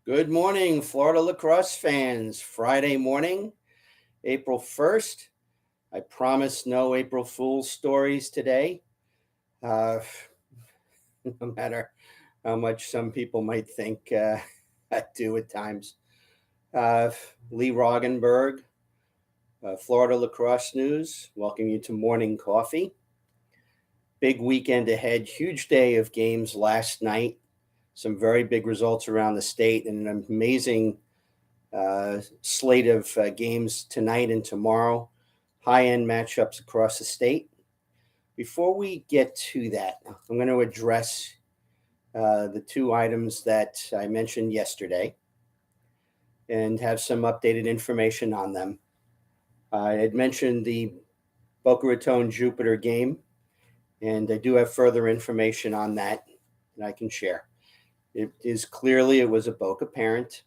Good morning, Florida lacrosse fans. Friday morning, April 1st. I promise no April Fool's stories today, uh, no matter how much some people might think I do at times. Uh, Lee Roggenberg, Florida Lacrosse News, welcome you to Morning Coffee. Big weekend ahead, huge day of games last night. Some very big results around the state and an amazing slate of games tonight and tomorrow, high-end matchups across the state. Before we get to that, I'm going to address the two items that I mentioned yesterday and have some updated information on them. I had mentioned the Boca Raton Jupiter game, and I do have further information on that I can share. It was a Boca parent.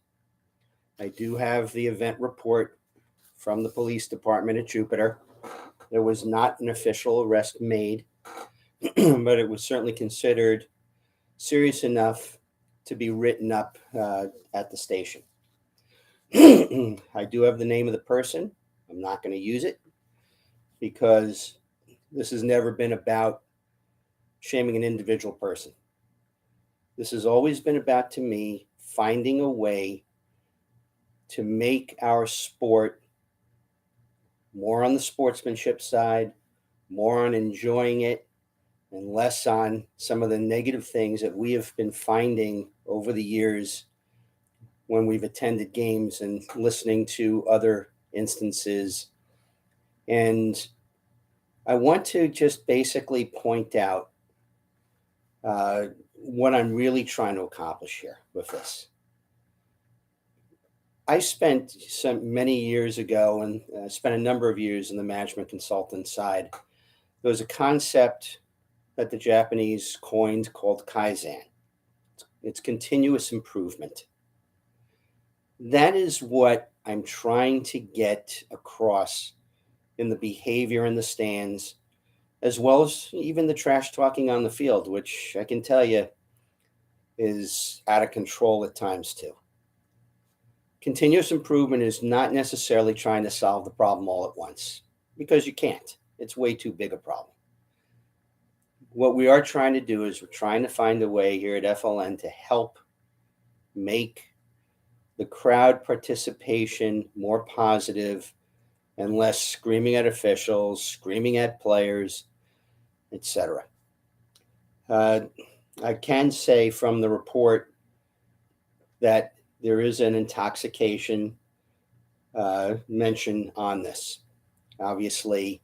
I do have the event report from the police department at Jupiter. There was not an official arrest made, but it was certainly considered serious enough to be written up at the station. I do have the name of the person. I'm not going to use it because this has never been about shaming an individual person. This has always been about, to me, finding a way to make our sport more on the sportsmanship side, more on enjoying it, and less on some of the negative things that we have been finding over the years when we've attended games and listening to other instances. And I want to just basically point out what I'm really trying to accomplish here with this. I spent many years ago and spent a number of years in the management consultant side. There was a concept that the Japanese coined called Kaizen. It's continuous improvement. That is what I'm trying to get across in the behavior in the stands, as well as even the trash talking on the field, which I can tell you is out of control at times too. Continuous improvement is not necessarily trying to solve the problem all at once, because you can't. It's way too big a problem. What we are trying to do is we're trying to find a way here at FLN to help make the crowd participation more positive and less screaming at officials, screaming at players, etc. I can say from the report that there is an intoxication mention on this. Obviously,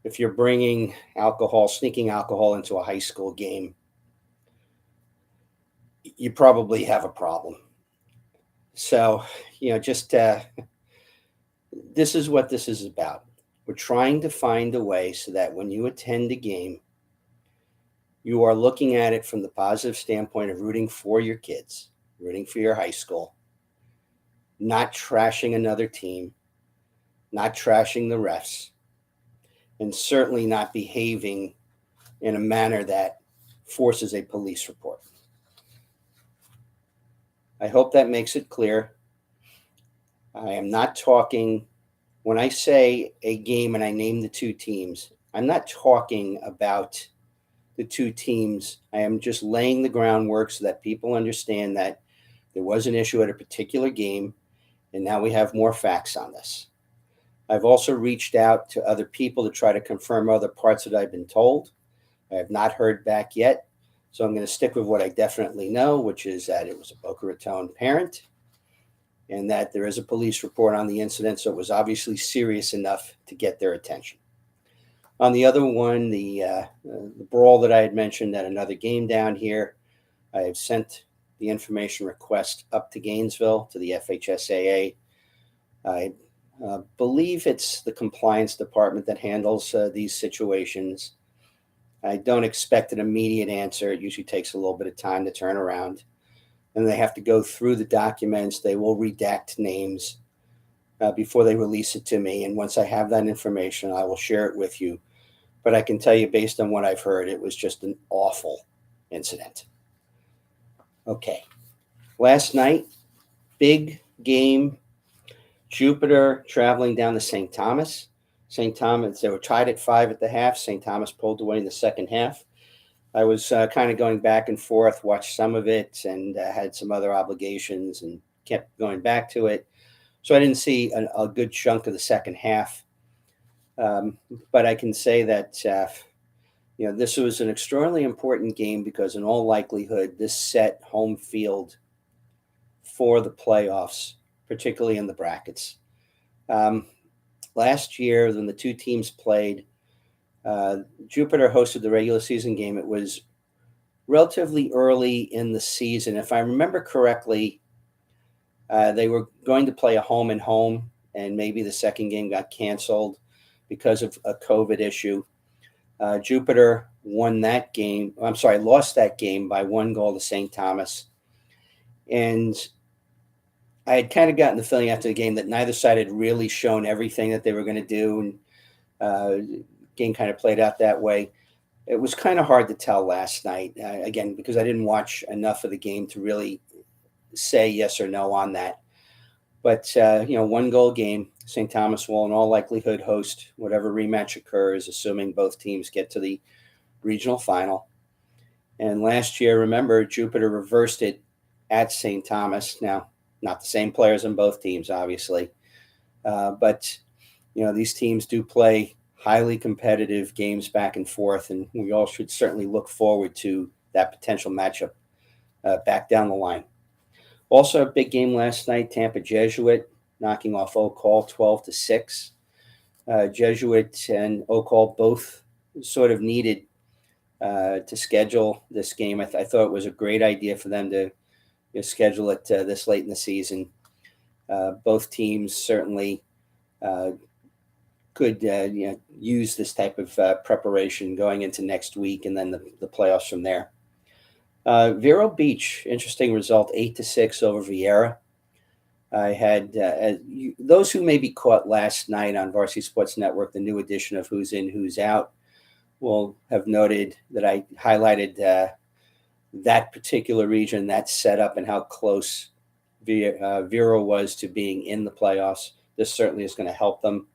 if you're bringing alcohol, sneaking alcohol into a high school game, you probably have a problem. So, just this is what this is about. We're trying to find a way so that when you attend a game, you are looking at it from the positive standpoint of rooting for your kids, rooting for your high school, not trashing another team, not trashing the refs, and certainly not behaving in a manner that forces a police report. I hope that makes it clear. I am not talking, when I say a game and I name the two teams, I'm not talking about the two teams. I am just laying the groundwork so that people understand that there was an issue at a particular game, and now we have more facts on this. I've also reached out to other people to try to confirm other parts that I've been told. I have not heard back yet, so I'm going to stick with what I definitely know, which is that it was a Boca Raton parent and that there is a police report on the incident, so it was obviously serious enough to get their attention. On the other one, the brawl that I had mentioned at another game down here, I have sent the information request up to Gainesville, to the FHSAA. I believe it's the compliance department that handles these situations. I don't expect an immediate answer. It usually takes a little bit of time to turn around. And they have to go through the documents. They will redact names before they release it to me. And once I have that information, I will share it with you. But I can tell you, based on what I've heard, it was just an awful incident. Okay. Last night, Big game, Jupiter traveling down to St. Thomas. St. Thomas, they were tied at 5 at the half. St. Thomas pulled away in the second half. I was kind of going back and forth, watched some of it, and had some other obligations and kept going back to it. So I didn't see a good chunk of the second half. But I can say that this was an extraordinarily important game because in all likelihood, this set home field for the playoffs, particularly in the brackets. Last year, when the two teams played, Jupiter hosted the regular season game. It was relatively early in the season. If I remember correctly, they were going to play a home and home, and maybe the second game got canceled because of a COVID issue. Jupiter won that game. I'm sorry, lost that game by 1 goal to St. Thomas. And I had kind of gotten the feeling after the game that neither side had really shown everything that they were going to do. And game kind of played out that way. It was kind of hard to tell last night, again, because I didn't watch enough of the game to really say yes or no on that. But, 1 goal game. St. Thomas will in all likelihood host whatever rematch occurs, assuming both teams get to the regional final. And last year, remember, Jupiter reversed it at St. Thomas. Now, not the same players in both teams, obviously. But, these teams do play highly competitive games back and forth, and we all should certainly look forward to that potential matchup back down the line. Also, a big game last night, Tampa Jesuit knocking off Oak Hall 12-6. Jesuit and Oak Hall both sort of needed to schedule this game. I thought it was a great idea for them to schedule it this late in the season. Both teams certainly could use this type of preparation going into next week and then the playoffs from there. Vero Beach, interesting result, 8-6 over Vieira. I had those who maybe caught last night on Varsity Sports Network, the new edition of Who's In, Who's Out, will have noted that I highlighted that particular region, that setup, and how close Vero was to being in the playoffs. This certainly is going to help them.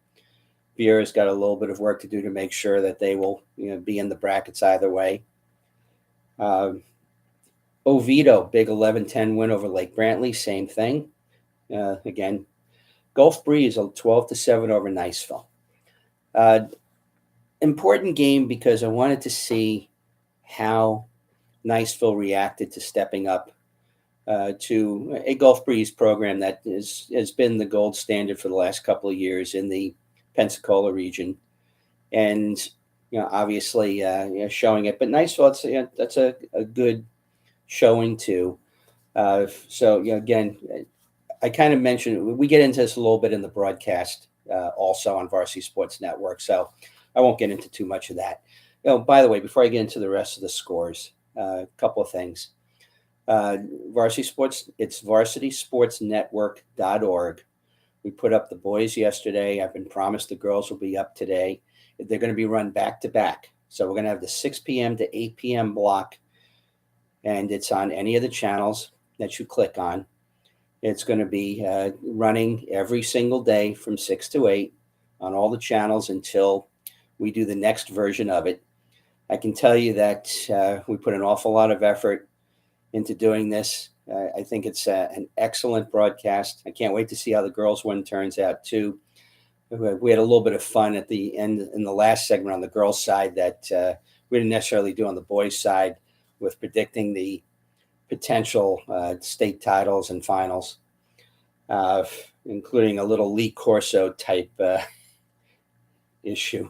Vieira's got a little bit of work to do to make sure that they will be in the brackets either way. Oviedo, big 11-10 win over Lake Brantley, same thing. Again, Gulf Breeze, a 12-7 over Niceville. Important game because I wanted to see how Niceville reacted to stepping up to a Gulf Breeze program that has been the gold standard for the last couple of years in the Pensacola region. And, obviously showing it. But Niceville, that's a good showing too. So, again, I kind of mentioned, we get into this a little bit in the broadcast also on Varsity Sports Network, so I won't get into too much of that. By the way, before I get into the rest of the scores, a couple of things. Varsity Sports, it's varsitysportsnetwork.org. We put up the boys yesterday. I've been promised the girls will be up today. They're going to be run back to back. So we're going to have the 6 p.m. to 8 p.m. block, and it's on any of the channels that you click on. It's going to be running every single day from 6 to 8 on all the channels until we do the next version of it. I can tell you that we put an awful lot of effort into doing this. I think it's an excellent broadcast. I can't wait to see how the girls' one turns out, too. We had a little bit of fun at the end in the last segment on the girls' side that we didn't necessarily do on the boys' side with predicting the potential state titles and finals, including a little Lee Corso type issue.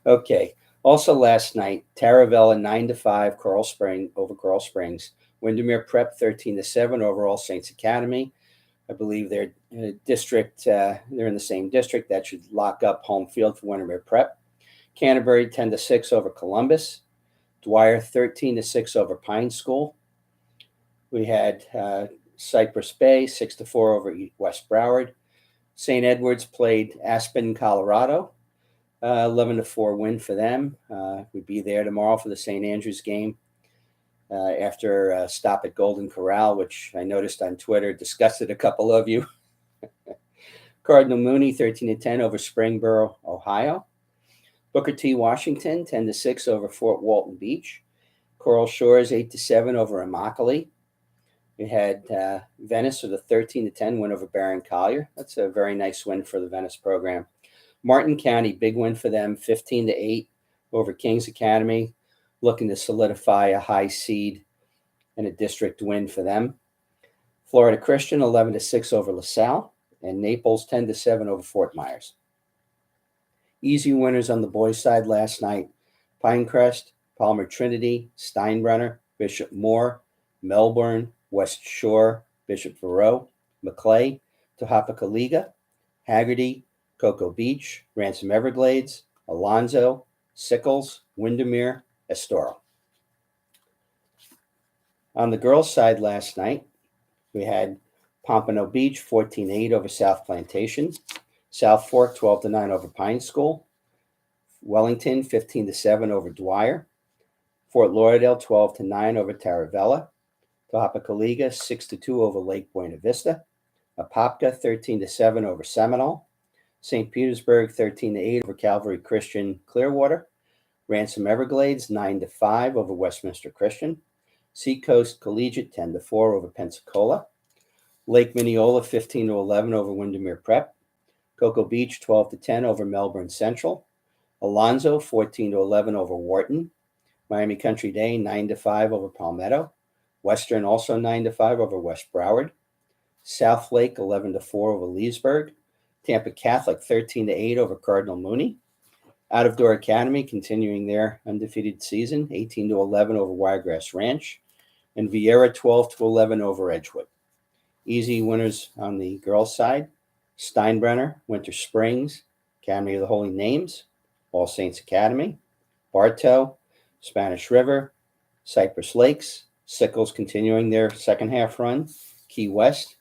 Okay. Also last night, Taravella 9-5 over Coral Springs. Windermere Prep 13-7 over All Saints Academy. I believe they're district. They're in the same district. That should lock up home field for Windermere Prep. Canterbury 10-6 over Columbus. Dwyer 13-6 over Pine School. We had Cypress Bay 6-4 over West Broward. St. Edward's played Aspen, Colorado. 11-4 win for them. We'd be there tomorrow for the St. Andrews game. after a stop at Golden Corral, which I noticed on Twitter disgusted a couple of you. Cardinal Mooney 13-10 over Springboro, Ohio. Booker T. Washington 10-6 over Fort Walton Beach. Coral Shores 8-7 over Immokalee. We had Venice with a 13-10 win over Barron Collier. That's a very nice win for the Venice program. Martin County, big win for them, 15-8 over Kings Academy, looking to solidify a high seed and a district win for them. Florida Christian 11-6 over LaSalle, and Naples 10-7 over Fort Myers. Easy winners on the boys' side last night: Pinecrest, Palmer Trinity, Steinbrenner, Bishop Moore, Melbourne, West Shore, Bishop Verreau, Maclay, Tohopekaliga, Haggerty, Cocoa Beach, Ransom Everglades, Alonzo, Sickles, Windermere, Estero. On the girls' side last night, we had Pompano Beach 14-8 over South Plantation, South Fork 12-9 over Pine School, Wellington 15-7 over Dwyer, Fort Lauderdale 12-9 over Taravella, Tohopekaliga 6-2 over Lake Buena Vista, Apopka 13-7 over Seminole, St. Petersburg 13-8 over Calvary Christian Clearwater, Ransom Everglades 9-5 over Westminster Christian, Seacoast Collegiate 10-4 over Pensacola, Lake Mineola 15-11 over Windermere Prep, Cocoa Beach 12-10 over Melbourne Central, Alonzo 14-11 over Wharton, Miami Country Day 9-5 over Palmetto, Western also 9-5 over West Broward, South Lake 11-4 over Leesburg, Tampa Catholic 13-8 over Cardinal Mooney, Out of Door Academy continuing their undefeated season 18-11 over Wiregrass Ranch, and Vieira 12-11 over Edgewood. Easy winners on the girls' side: Steinbrenner, Winter Springs, Academy of the Holy Names, All Saints Academy, Bartow, Spanish River, Cypress Lakes, Sickles continuing their second half run, Key West,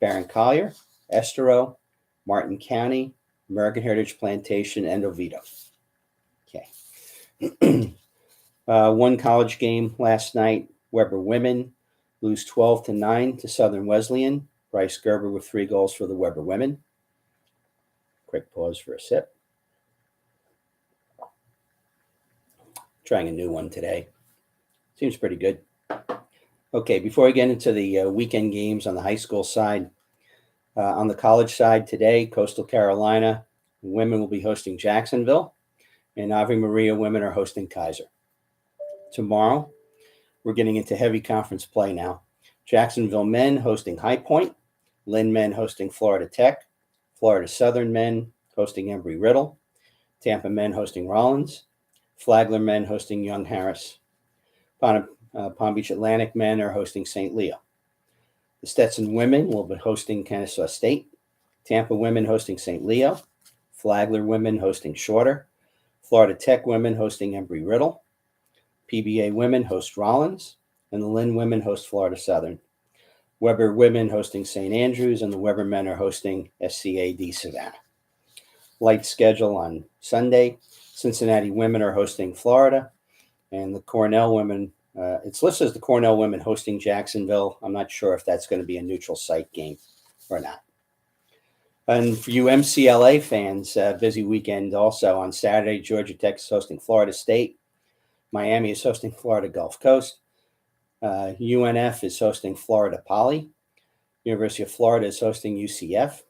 Barron Collier, Estero, Martin County, American Heritage Plantation, and Oviedo. Okay. One college game last night: Weber women lose 12-9 to Southern Wesleyan. Bryce Gerber with 3 goals for the Weber women. Quick pause for a sip. Trying a new one today. Seems pretty good. Okay, before I get into the weekend games on the high school side, on the college side today, Coastal Carolina women will be hosting Jacksonville, and Ave Maria women are hosting Kaiser. Tomorrow, we're getting into heavy conference play now. Jacksonville men hosting High Point, Lynn men hosting Florida Tech, Florida Southern men hosting Embry-Riddle, Tampa men hosting Rollins, Flagler men hosting Young Harris. Palm Beach Atlantic men are hosting St. Leo. The Stetson women will be hosting Kennesaw State, Tampa women hosting St. Leo, Flagler women hosting Shorter, Florida Tech women hosting Embry-Riddle, PBA women host Rollins, and the Lynn women host Florida Southern. Weber women hosting St. Andrews, and the Weber men are hosting SCAD Savannah. Light schedule on Sunday: Cincinnati women are hosting Florida, and the Cornell women, it's listed as the Cornell women hosting Jacksonville. I'm not sure if that's going to be a neutral site game or not. And for you MCLA fans, busy weekend also. On Saturday, Georgia Tech is hosting Florida State. Miami is hosting Florida Gulf Coast. UNF is hosting Florida Poly. University of Florida is hosting UCF.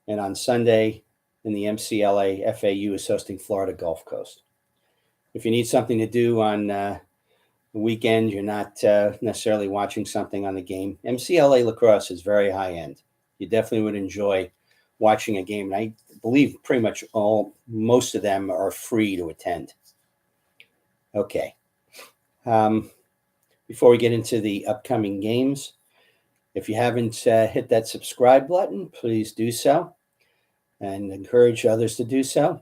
And on Sunday, in the MCLA, FAU is hosting Florida Gulf Coast. If you need something to do on the weekend, you're not necessarily watching something on the game, MCLA lacrosse is very high end. You definitely would enjoy watching a game. And I believe pretty much most of them are free to attend. Okay. Before we get into the upcoming games, if you haven't hit that subscribe button, please do so, and encourage others to do so.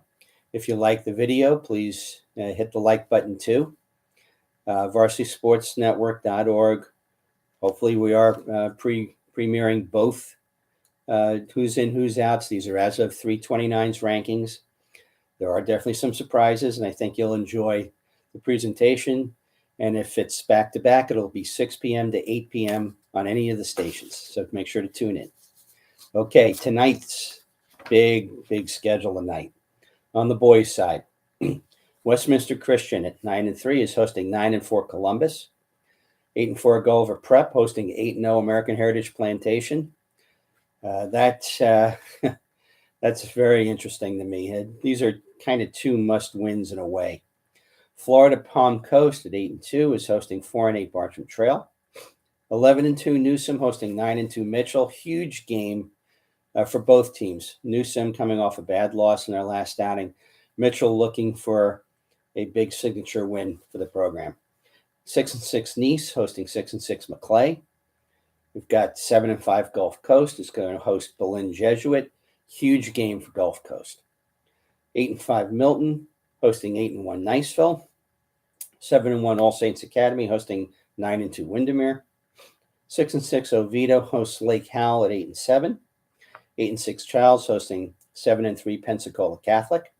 If you like the video, please hit the like button too. VarsitySportsNetwork.org. Hopefully we are premiering both who's in, who's outs. These are as of 3/29's rankings. There are definitely some surprises, and I think you'll enjoy the presentation And if it's back to back, it'll be 6 p.m. to 8 p.m. on any of the stations. So make sure to tune in. Okay, tonight's big schedule tonight. On the boys' side, Westminster Christian at 9-3 is hosting 9-4 Columbus. 8-4 Gulliver Prep hosting 8-0 American Heritage Plantation. That's very interesting to me. These are kind of two must wins in a way. Florida Palm Coast at 8-2 is hosting 4-8 Bartram Trail. 11-2 Newsom hosting 9-2 Mitchell. Huge game for both teams. Newsom coming off a bad loss in their last outing. Mitchell looking for a big signature win for the program. 6-6 Nice hosting 6-6 Maclay. We've got 7-5 Gulf Coast is going to host Berlin Jesuit. Huge game for Gulf Coast. 8-5 Milton hosting 8-1 Niceville. 7-1 All Saints Academy hosting 9-2 Windermere. 6-6 Oviedo hosts Lake Howell at 8-7. 8-6 Childs hosting 7-3 Pensacola Catholic.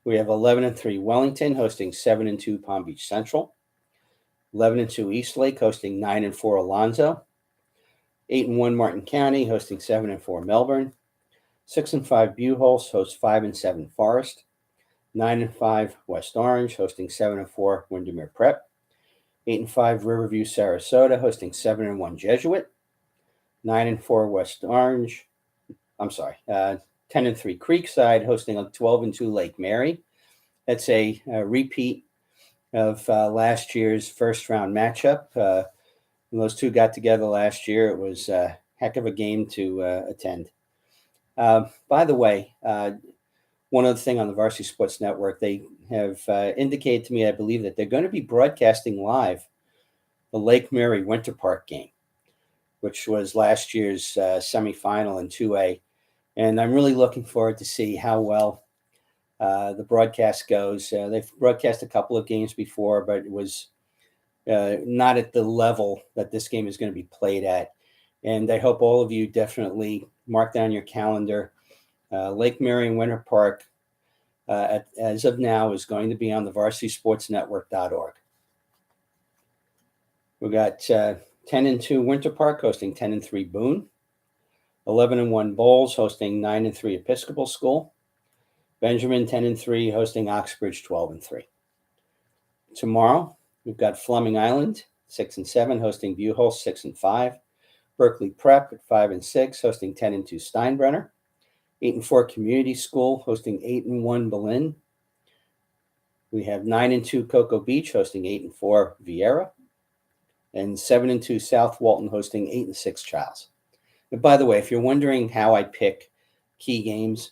We have 11-3 Wellington hosting 7-2 Palm Beach Central. 11-2 Eastlake hosting 9-4 Alonzo. 8-1 Martin County hosting 7-4 Melbourne. 6-5 Buchholz hosts 5-7 Forest. 9-5 West Orange hosting 7-4 Windermere Prep. 8-5 Riverview Sarasota hosting 7-1 Jesuit. 9-4 West Orange. 10-3 Creekside hosting a 12-2 Lake Mary. That's a repeat of last year's first round matchup. When those two got together last year, it was a heck of a game to attend. By the way, one other thing on the Varsity Sports Network, they have indicated to me, I believe, that they're going to be broadcasting live the Lake Mary Winter Park game, which was last year's semifinal in 2A. And I'm really looking forward to see how well the broadcast goes. They've broadcast a couple of games before, but it was not at the level that this game is going to be played at. And I hope all of you definitely mark down your calendar. Lake Mary and Winter Park, as of now, is going to be on the varsitysportsnetwork.org. We got 10-2 Winter Park hosting 10-3 Boone. 11-1 Bowles hosting 9-3 Episcopal School. Benjamin 10-3 hosting Oxbridge 12-3. Tomorrow, we've got Fleming Island 6-7 hosting Buchholz 6-5. Berkeley Prep at 5-6 hosting 10-2 Steinbrenner. 8-4 Community School hosting 8-1 Berlin. We have 9-2 Cocoa Beach hosting 8-4 Vieira. And 7-2 South Walton hosting 8-6 Charles. And by the way, if you're wondering how I pick key games,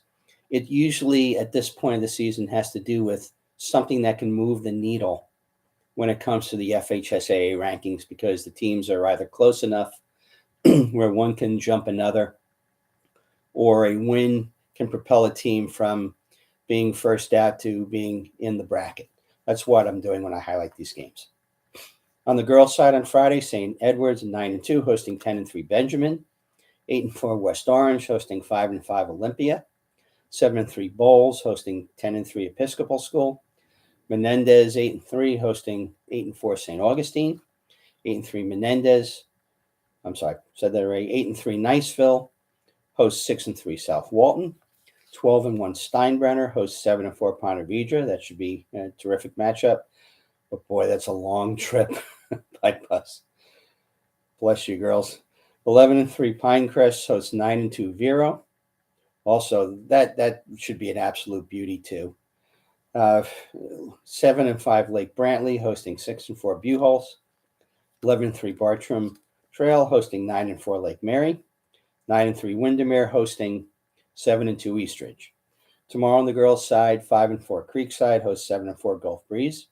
it usually at this point of the season has to do with something that can move the needle when it comes to the FHSAA rankings, because the teams are either close enough where one can jump another, or a win can propel a team from being first out to being in the bracket. That's what I'm doing when I highlight these games. On the girls' side on Friday, St. Edward's 9-2 hosting 10-3 Benjamin. 8-4 West Orange hosting 5-5 Olympia. 7-3 Bowles hosting 10-3 Episcopal School. Menendez 8-3 hosting 8-4 St. Augustine. 8-3 Menendez. I'm sorry, said that right. 8-3 Niceville hosts 6-3 South Walton. 12-1 Steinbrenner hosts 7-4 Ponte Vedra. That should be a terrific matchup. But boy, that's a long trip by bus. Bless you, girls. 11-3 Pinecrest hosts 9-2 Vero. Also, that should be an absolute beauty too. 7-5 Lake Brantley hosting 6-4 Buchholz. 11-3 Bartram Trail hosting 9-4 Lake Mary. 9-3 Windermere hosting 7-2 Eastridge. Tomorrow on the girls' side, 5-4 Creekside hosts 7-4 Gulf Breeze.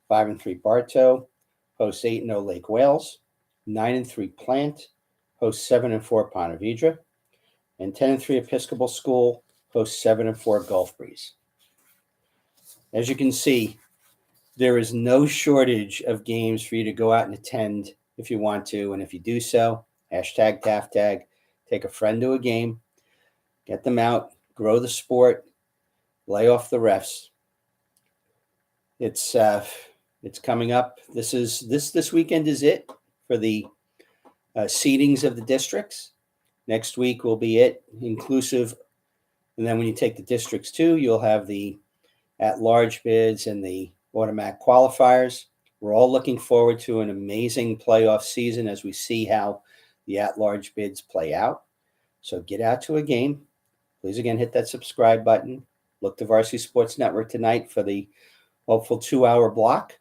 5-3 Bartow hosts 8-0 Lake Wales. 9-3 Plant hosts 7-4 Ponte Vedra. And 10-3 Episcopal School hosts 7-4 Gulf Breeze. As you can see, there is no shortage of games for you to go out and attend if you want to. And if you do so, hashtag TAFTAG, take a friend to a game, get them out, grow the sport, lay off the refs. It's It's coming up. This weekend is it for the seedings of the districts. Next week will be it, inclusive. And then when you take the districts too, you'll have the at-large bids and the automatic qualifiers. We're all looking forward to an amazing playoff season as we see how the at-large bids play out. So get out to a game. Please, again, hit that subscribe button. Look to Varsity Sports Network tonight for the hopeful 2-hour block.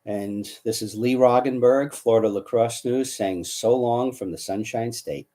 And this is Lee Roggenberg, Florida Lacrosse News, saying so long from the Sunshine State.